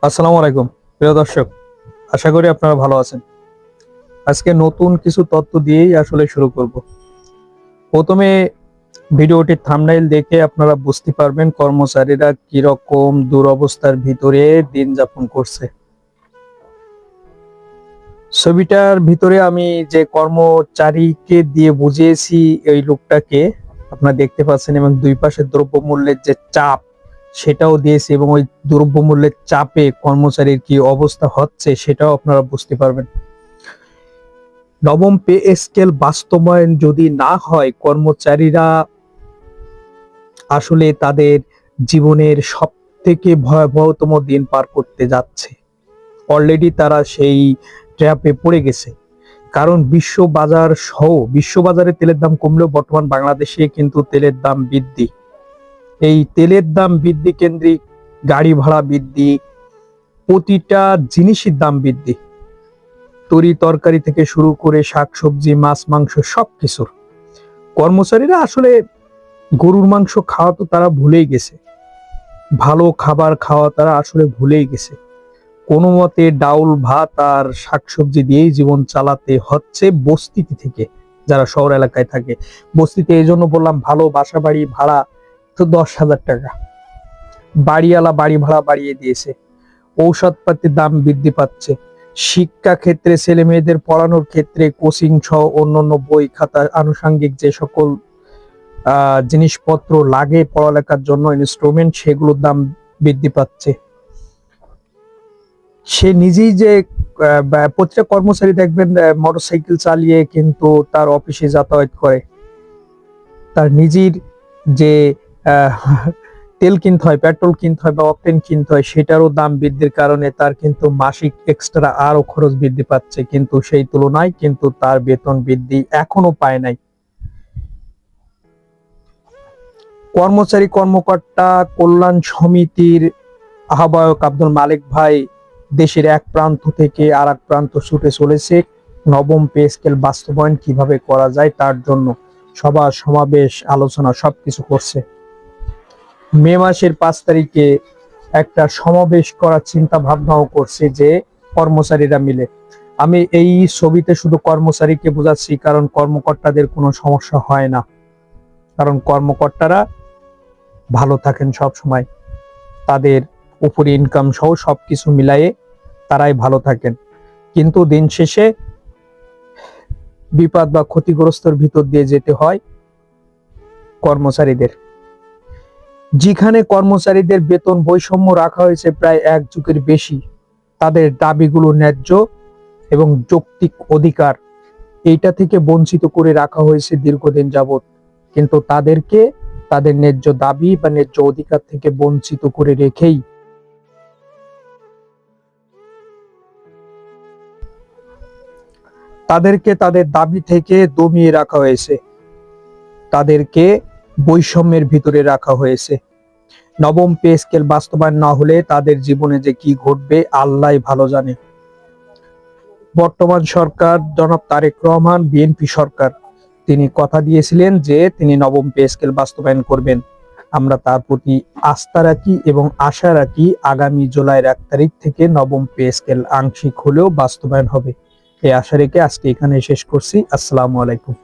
আসসালামু আলাইকুম প্রিয় দর্শক, আশা করি আপনারা ভালো আছেন। আজকে নতুন কিছু তথ্য দিয়েই আসলে শুরু করব। প্রথমে ভিডিওটির থাম্বনেইল দেখে আপনারা বুঝতে পারবেন কর্মচারীরা কিরকম দুরবস্থার ভিতরে দিন যাপন করছে। ছবিটার ভিতরে আমি যে কর্মচারীকে দিয়ে বুঝিয়েছি এই লোকটাকে আপনারা দেখতে পাচ্ছেন, এবং দুই পাশে দ্রব্যমূল্যের যে চাপ সেটাও দিয়েছি, এবং ওই দ্রব্যমূল্যের চাপে কর্মচারীর কি অবস্থা হচ্ছে সেটাও আপনারা বুঝতে পারবেন। নবম পে স্কেল বাস্তবায়ন যদি না হয়, কর্মচারীরা আসলে তাদের জীবনের সব থেকে ভয়াবহতম দিন পার করতে যাচ্ছে। অলরেডি তারা সেই ট্র্যাপে পড়ে গেছে। কারণ বিশ্ববাজারে তেলের দাম কমলেও বর্তমান বাংলাদেশে কিন্তু তেলের দাম বৃদ্ধি। এই তেলের দাম বৃদ্ধি কেন্দ্রিক গাড়ি ভাড়া বৃদ্ধি, প্রতিটা জিনিসের দাম বৃদ্ধি, তরি তরকারি থেকে শুরু করে শাকসবজি, মাছ, মাংস সবকিছুর। কর্মচারীরা আসলে গরুর মাংস খাওয়া তো তারা ভুলেই গেছে, ভালো খাবার খাওয়া তারা আসলে ভুলেই গেছে। কোনো মতে ডাউল ভাত আর শাকসবজি দিয়েই জীবন চালাতে হচ্ছে বস্তিতে থেকে। যারা শহর এলাকায় থাকে, বস্তিতে এই জন্য বললাম, ভালো বাসা বাড়ি ভাড়া তো 10,000 টাকা, বাড়িওয়ালা বাড়ি ভাড়া বাড়িয়ে দিয়েছে, ঔষধপাতির দাম বৃদ্ধি পাচ্ছে, শিক্ষা ক্ষেত্রে ছেলে মেয়েদের পড়ানোর ক্ষেত্রে কোচিং সহ অন্যান্য বই খাতা আনুষঙ্গিক যে সকল জিনিসপত্র লাগে পড়ালেখার জন্য, ইনস্ট্রুমেন্ট, সেগুলোর দাম বৃদ্ধি পাচ্ছে। সে নিজেই যে প্রত্যেকটা কর্মচারী দেখবেন মোটরসাইকেল চালিয়ে কিন্তু তার অফিসে যাতায়াত করে, তার নিজের যে আহ, তেল কিনতে হয়, পেট্রোল কিনতে হয় বা অকটেন কিনতে হয়, সেটারও দাম বৃদ্ধির কারণে তার কিন্তু মাসিক এক্সট্রা আরো খরচ বৃদ্ধি পাচ্ছে, কিন্তু সেই তুলনায় কিন্তু তার বেতন বৃদ্ধি এখনো পায় নাই। কর্মচারী কর্মকর্তা কল্যাণ সমিতির আহ্বায়ক আব্দুল মালিক ভাই দেশের এক প্রান্ত থেকে আর এক প্রান্ত ছুটে চলেছে নবম পে স্কেল বাস্তবায়ন কিভাবে করা যায় তার জন্য। সভা সমাবেশ আলোচনা সবকিছু করছে। মে মাসের 5 তারিখে একটা সমাবেশ করার চিন্তা ভাবনাও করছে যে কর্মচারীরা মিলে। আমি এই ছবিতে শুধু কর্মচারীকে বোঝাচ্ছি, কারণ কর্মকর্তাদের কোনো সমস্যা হয় না, কারণ কর্মকর্তারা ভালো থাকেন সব সময়, তাদের উপরে ইনকাম সহ সবকিছু মিলায়ে তারাই ভালো থাকেন। কিন্তু দিন শেষে বিপদ বা ক্ষতিগ্রস্তর ভিতর দিয়ে যেতে হয় কর্মচারীদের। যেখানে কর্মচারীদের বেতন বৈষম্য রাখা হয়েছে প্রায় 1 যুগের বেশি, তাদের দাবিগুলো ন্যায্য এবং যৌক্তিক অধিকার, এইটা থেকে বঞ্চিত করে রাখা হয়েছে দীর্ঘদিন যাবত। কিন্তু তাদেরকে তাদের ন্যায্য দাবি বা ন্যায্য অধিকার থেকে বঞ্চিত করে রেখেই তাদেরকে তাদের দাবি থেকে দমিয়ে রাখা হয়েছে, তাদেরকে বৈষম্যের ভিতরে রাখা হয়েছে। নবম পে স্কেল বাস্তবায়ন না হলে তাদের জীবনে যে কি ঘটবে আল্লাহই ভালো জানে। বর্তমান সরকার জনাব তারেক রহমান বিএনপি সরকার, তিনি কথা দিয়েছিলেন যে তিনি নবম পে স্কেল বাস্তবায়ন করবেন। আমরা তার প্রতি আস্থা রাখি এবং আশা রাখি আগামী জুলাইয়ের 1 তারিখ থেকে নবম পে স্কেল আংশিক হলেও বাস্তবায়ন হবে। এই আশা রেখে আজকে এখানে শেষ করছি। আসসালামু আলাইকুম।